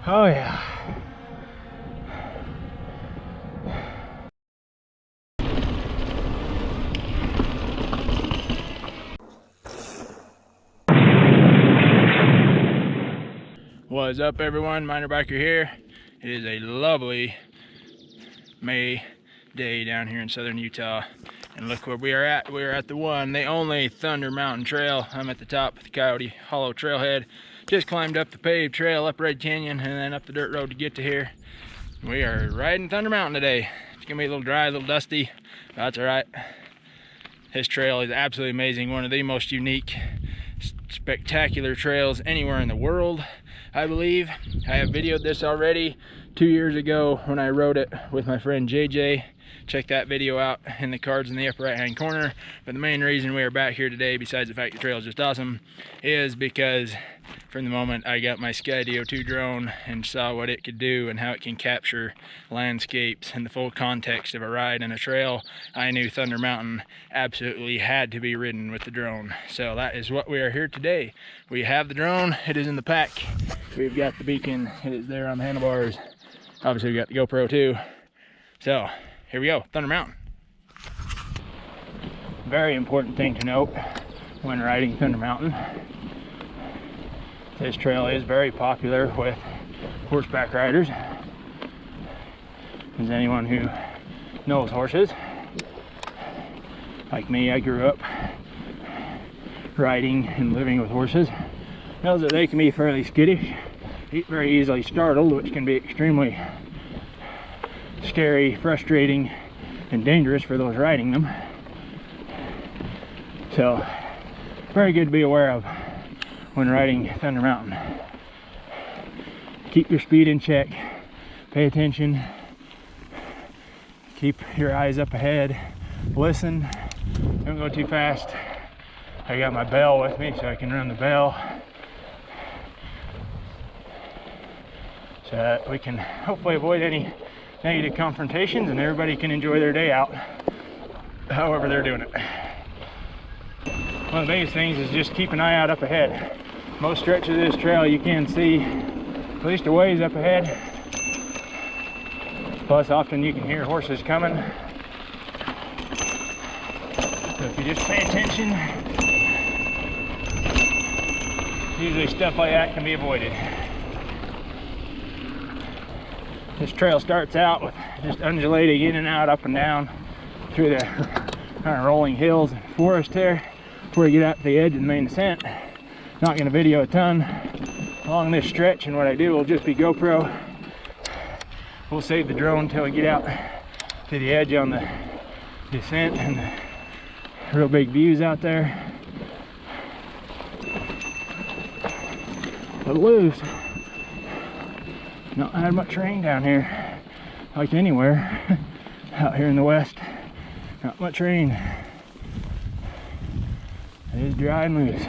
Oh yeah. What's up everyone, MinerBiker here. It is a lovely May day down here in southern Utah. And look where we are at. We are at the only Thunder Mountain Trail. I'm at the top of the Coyote Hollow Trailhead. Just climbed up the paved trail up Red Canyon and then up the dirt road to get to here. We are riding Thunder Mountain today. It's gonna be a little dry, a little dusty, but that's all right. This trail is absolutely amazing. One of the most unique, spectacular trails anywhere in the world, I believe. I have videoed this already 2 years ago when I rode it with my friend JJ. Check that video out in the cards in the upper right hand corner. But the main reason we are back here today, besides the fact the trail is just awesome, is because from the moment I got my Skydio 2 drone and saw what it could do and how it can capture landscapes and the full context of a ride and a trail, I knew Thunder Mountain absolutely had to be ridden with the drone. So that is what we are here today. We have the drone, it is in the pack. We've got the beacon, it is there on the handlebars. Obviously we got the GoPro too. So here we go, Thunder Mountain. Very important thing to note when riding Thunder Mountain. This trail is very popular with horseback riders. As anyone who knows horses, like me, I grew up riding and living with horses, knows that they can be fairly skittish, very easily startled, which can be extremely scary, frustrating, and dangerous for those riding them. So, very good to be aware of when riding Thunder Mountain. Keep your speed in check, pay attention, keep your eyes up ahead, listen, don't go too fast. I got my bell with me so I can run the bell so that we can hopefully avoid any negative confrontations and everybody can enjoy their day out however they're doing it. One of the biggest things is just keep an eye out up ahead. Most stretches of this trail you can see at least a ways up ahead. Plus often you can hear horses coming. So if you just pay attention, usually stuff like that can be avoided. This trail starts out with just undulating in and out, up and down through the kind of rolling hills and forest there before you get out to the edge of the main descent. Not going to video a ton along this stretch, and what I do will just be GoPro. We'll save the drone until we get out to the edge on the descent and the real big views out there. But loose. Not had much rain down here, like anywhere out here in the west. Not much rain. It is dry and loose.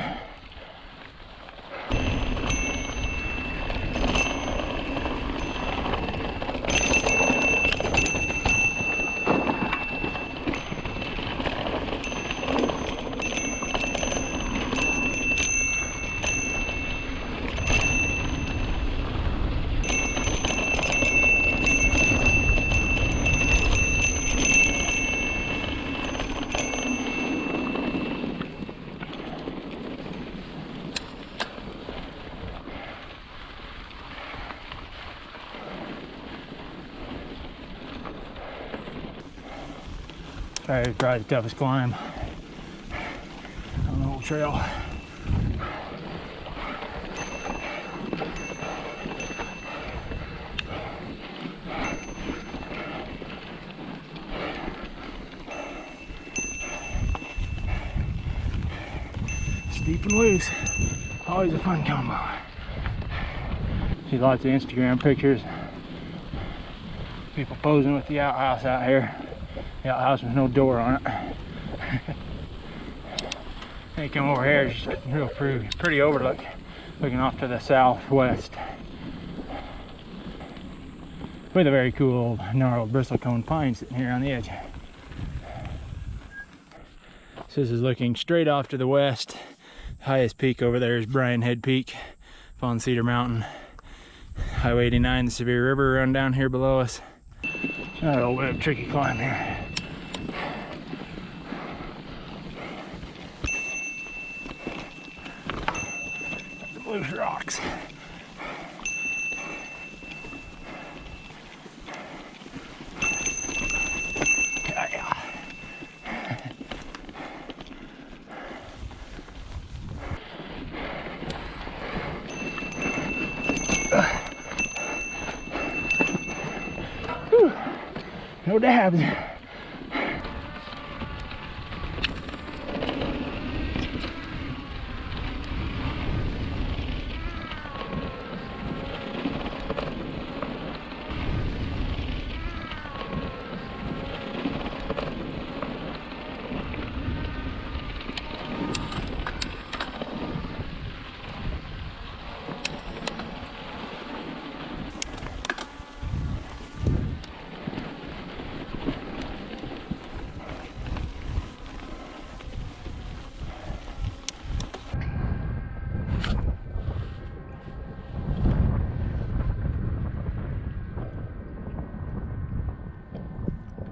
Probably the toughest climb on the whole trail. Steep and loose, always a fun combo. See lots of Instagram pictures, people posing with the outhouse out here. The outhouse with no door on it. Then you come over here, it's just real pretty overlook, looking off to the southwest. With a very cool old gnarled bristlecone pine sitting here on the edge. So this is looking straight off to the west. The highest peak over there is Brian Head Peak up on Cedar Mountain. Highway 89, the Sevier River run down here below us. A little bit of a tricky climb here. Some loose rocks. No dabs.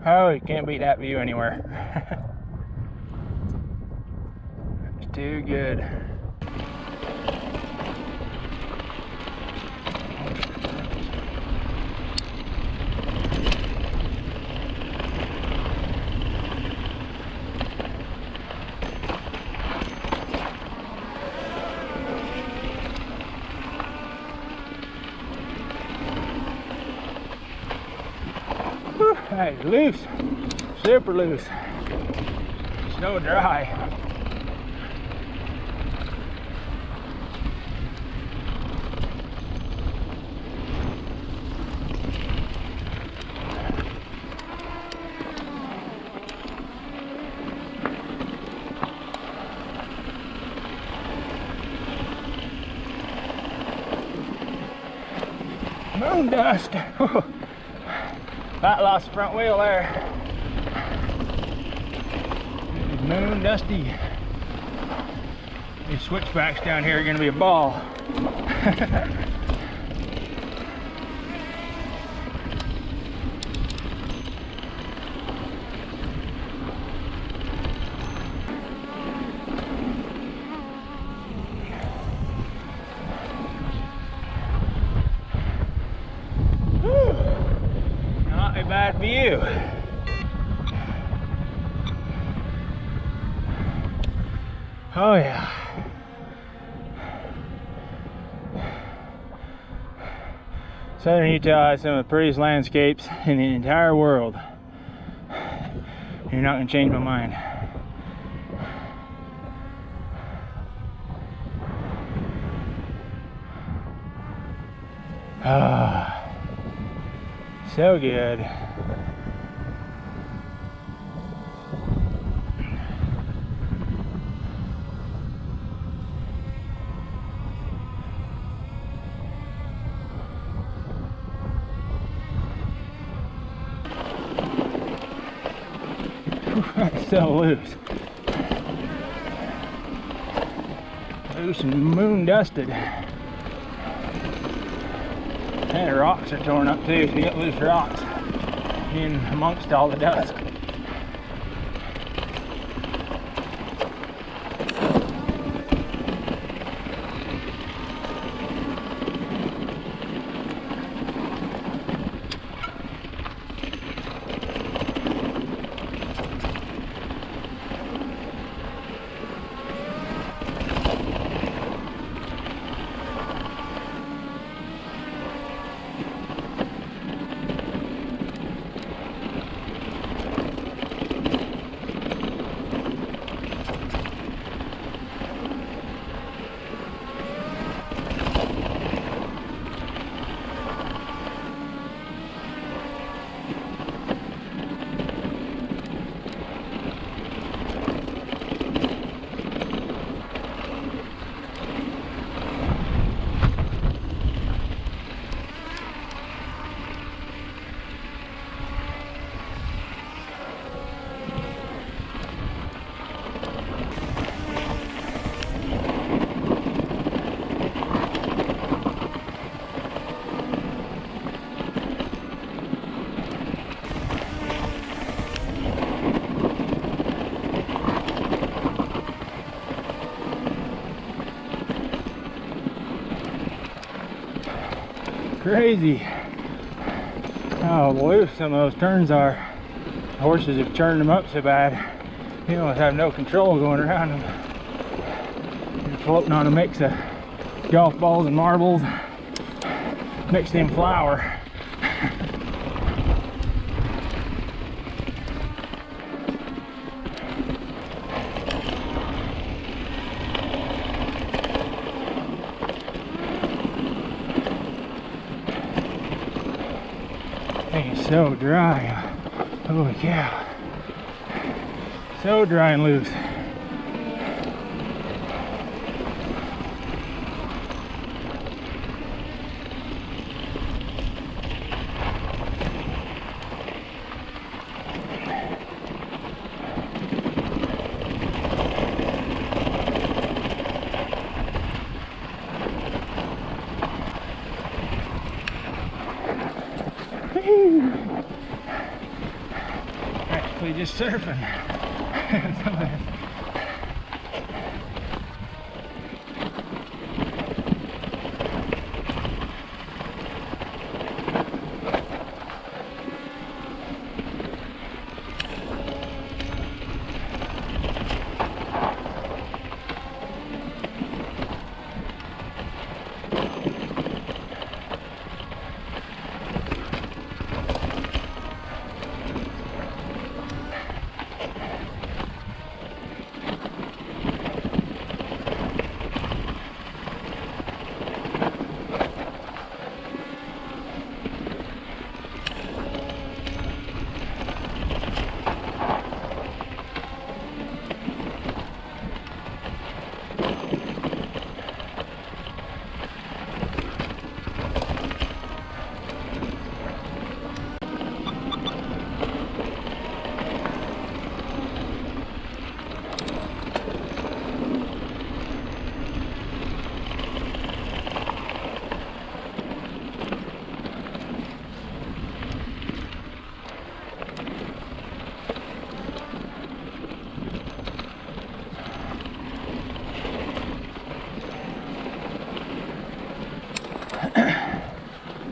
Oh, you can't beat that view anywhere. It's too good. Hey, loose, super loose, so dry. Moon dust. That lost the front wheel there. It's moon dusty. These switchbacks down here are going to be a ball. Bad view. Oh yeah. Southern Utah has some of the prettiest landscapes in the entire world. You're not going to change my mind. Ah. So good. That's so loose. Loose and moon dusted. And the rocks are torn up too, so you get loose rocks in amongst all the dust. Crazy how loose some of those turns are. The horses have churned them up so bad, you almost have no control going around them. You're floating on a mix of golf balls and marbles mixed in flour. It's so dry. Holy cow. So dry and loose. Actually just surfing.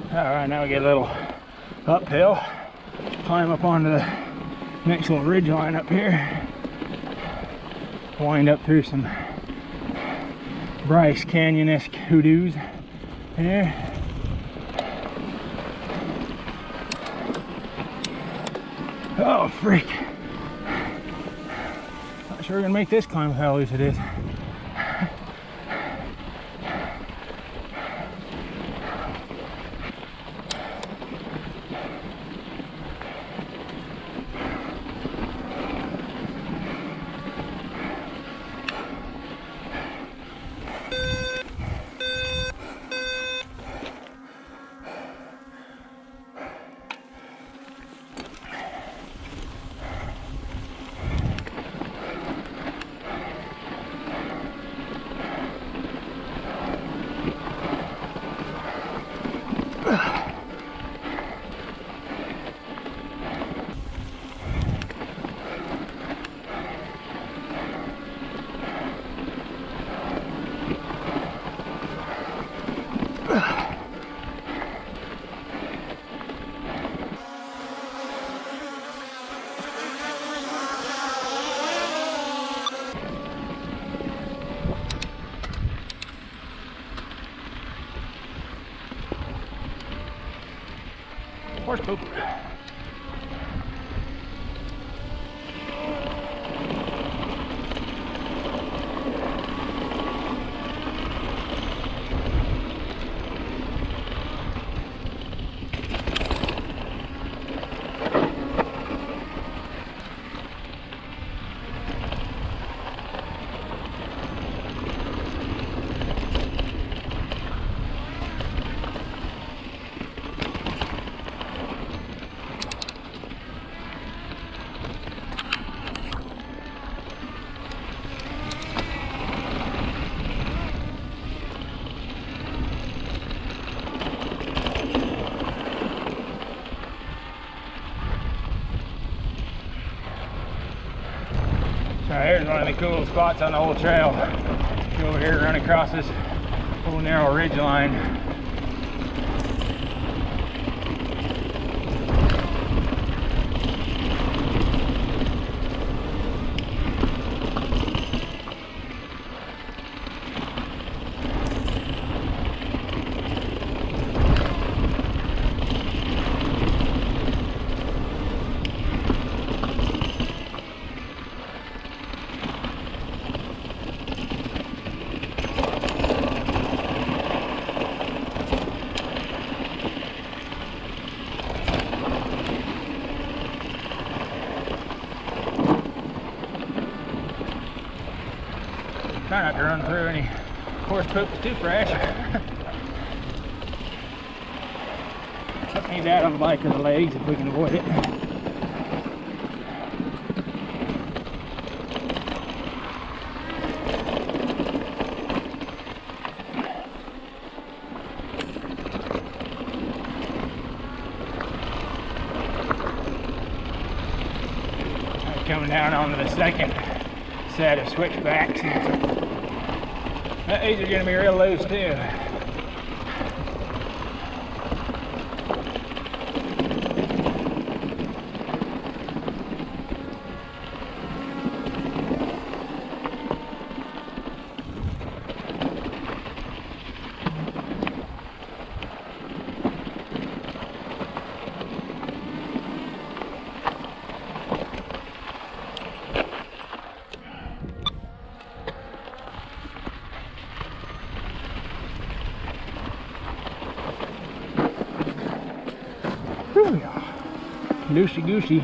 Alright, now we get a little uphill, climb up onto the next little ridge line up here, wind up through some Bryce Canyon-esque hoodoos here. Oh freak, not sure we're gonna make this climb with how loose it is. Horse poop. Here's one of the cool spots on the whole trail. Go over here, run across this little narrow ridge line. Try not to run through any horse poop too fresh. Need that on the bike or the legs if we can avoid it. Coming down onto the second set of switchbacks. These are going to be real loose too. Loosey goosey.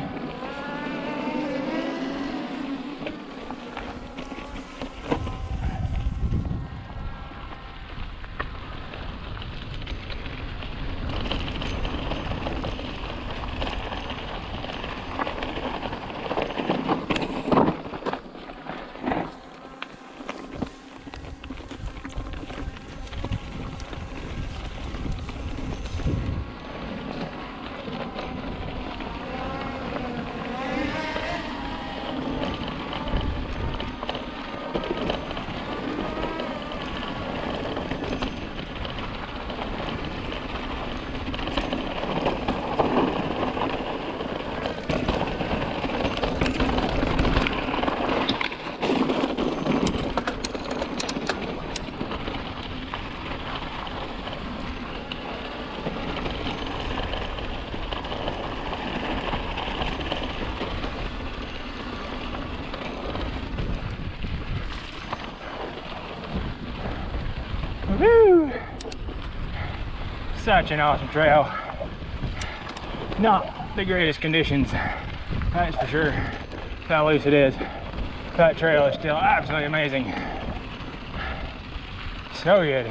Woo! Such an awesome trail. Not the greatest conditions, that's for sure. That's how loose it is. That trail is still absolutely amazing. So good.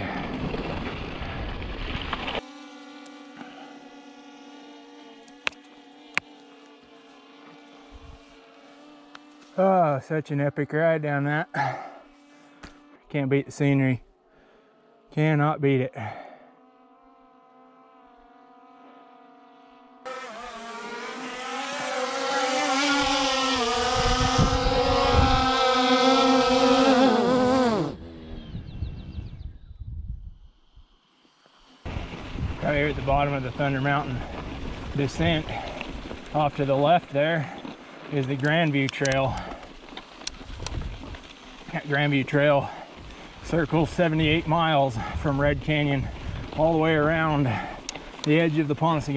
Oh, such an epic ride down that. Can't beat the scenery. Cannot beat it. Right here at the bottom of the Thunder Mountain descent, off to the left there is the Grandview Trail. That Grandview Trail circles 78 miles from Red Canyon all the way around the edge of the Ponce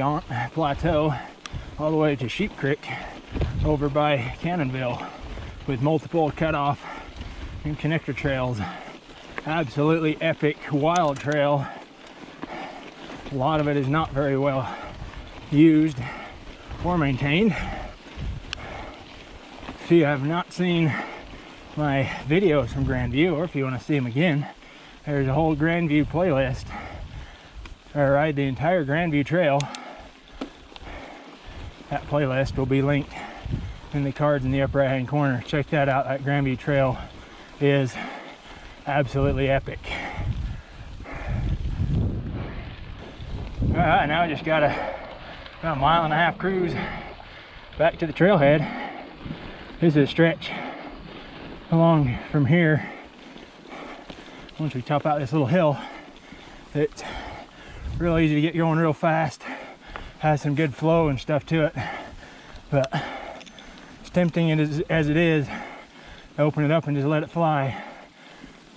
Plateau all the way to Sheep Creek over by Cannonville, with multiple cutoff and connector trails. Absolutely epic wild trail. A lot of it is not very well used or maintained. If you have not seen my videos from Grandview, or if you want to see them again, there's a whole Grandview playlist. I ride the entire Grandview Trail. That playlist will be linked in the cards in the upper right hand corner. Check that out. That Grandview Trail is absolutely epic. Alright, now I just got about a mile and a half cruise back to the trailhead. This is a stretch along from here. Once we top out this little hill, it's real easy to get going real fast. Has some good flow and stuff to it, but as tempting as it is, open it up and just let it fly.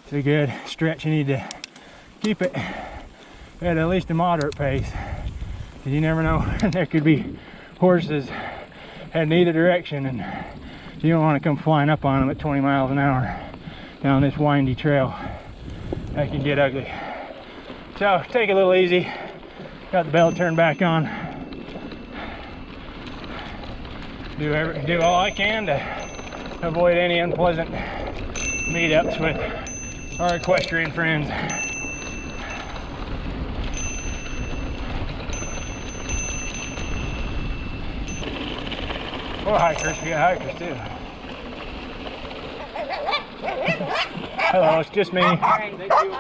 It's a good stretch. You need to keep it at least a moderate pace, because you never know, there could be horses heading either direction, and you don't want to come flying up on them at 20 miles an hour down this windy trail. That can get ugly. So take it a little easy. Got the belt turned back on. Do all I can to avoid any unpleasant meetups with our equestrian friends. Or hikers, we got hikers too. Hello, it's just me. Thank you.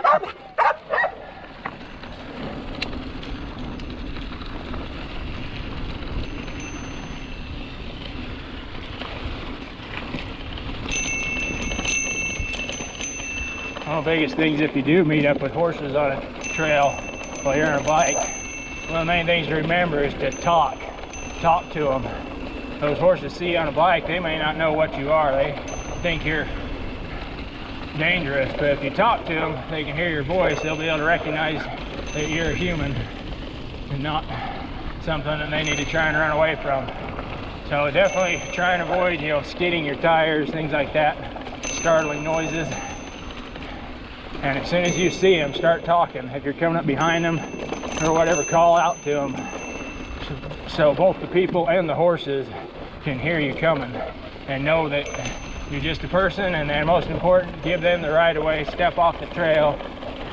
One of the biggest things, if you do meet up with horses on a trail while you're on a bike, one of the main things to remember is to talk to them. Those horses see you on a bike, they may not know what you are. They think you're dangerous, but if you talk to them, they can hear your voice. They'll be able to recognize that you're a human and not something that they need to try and run away from. So definitely try and avoid, skidding your tires, things like that, startling noises. And as soon as you see them, start talking. If you're coming up behind them or whatever, call out to them so both the people and the horses can hear you coming and know that you're just a person. And then most important, give them the right of way. Step off the trail,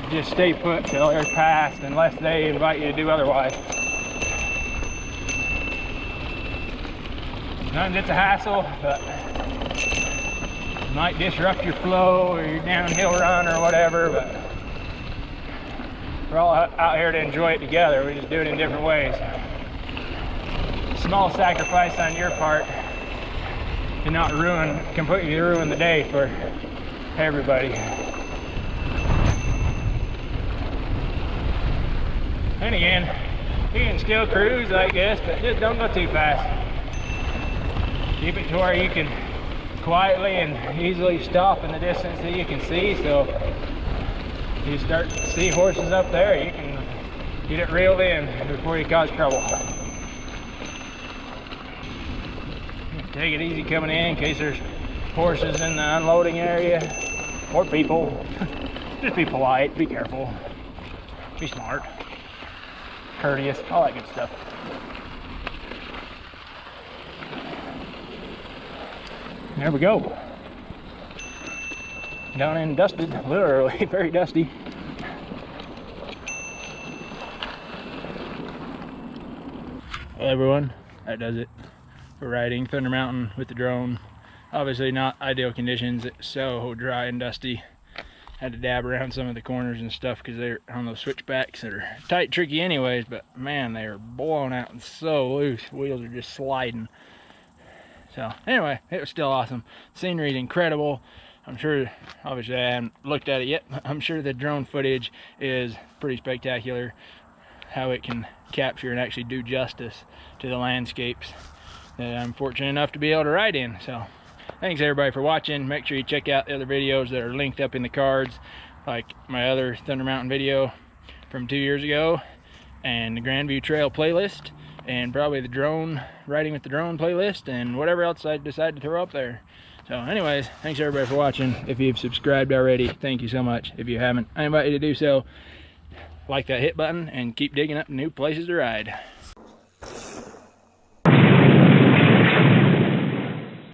just stay put till they're passed unless they invite you to do otherwise. It's a hassle, but it might disrupt your flow or your downhill run or whatever, but we're all out here to enjoy it together. We just do it in different ways. Small sacrifice on your part to not completely ruin the day for everybody. And again, you can still cruise, I guess, but just don't go too fast. Keep it to where you can quietly and easily stop in the distance that you can see, so if you start to see horses up there, you can get it reeled in before you cause trouble. Take it easy coming in case there's horses in the unloading area, or people. Just be polite, be careful, be smart, courteous, all that good stuff. There we go. Down and dusted, literally very dusty. Well, everyone, that does it for riding Thunder Mountain with the drone. Obviously not ideal conditions. It's so dry and dusty. Had to dab around some of the corners and stuff because they're on those switchbacks that are tight, tricky anyways, but man, they are blown out and so loose. Wheels are just sliding. So anyway, it was still awesome. Scenery is incredible. I'm sure, obviously I haven't looked at it yet, but I'm sure the drone footage is pretty spectacular. How it can capture and actually do justice to the landscapes that I'm fortunate enough to be able to ride in. So thanks everybody for watching. Make sure you check out the other videos that are linked up in the cards, like my other Thunder Mountain video from 2 years ago, and the Grandview Trail playlist, and probably the drone, riding with the drone playlist, and whatever else I decide to throw up there. So anyways, thanks everybody for watching. If you've subscribed already, thank you so much. If you haven't, I invite you to do so. Like that hit button and keep digging up new places to ride.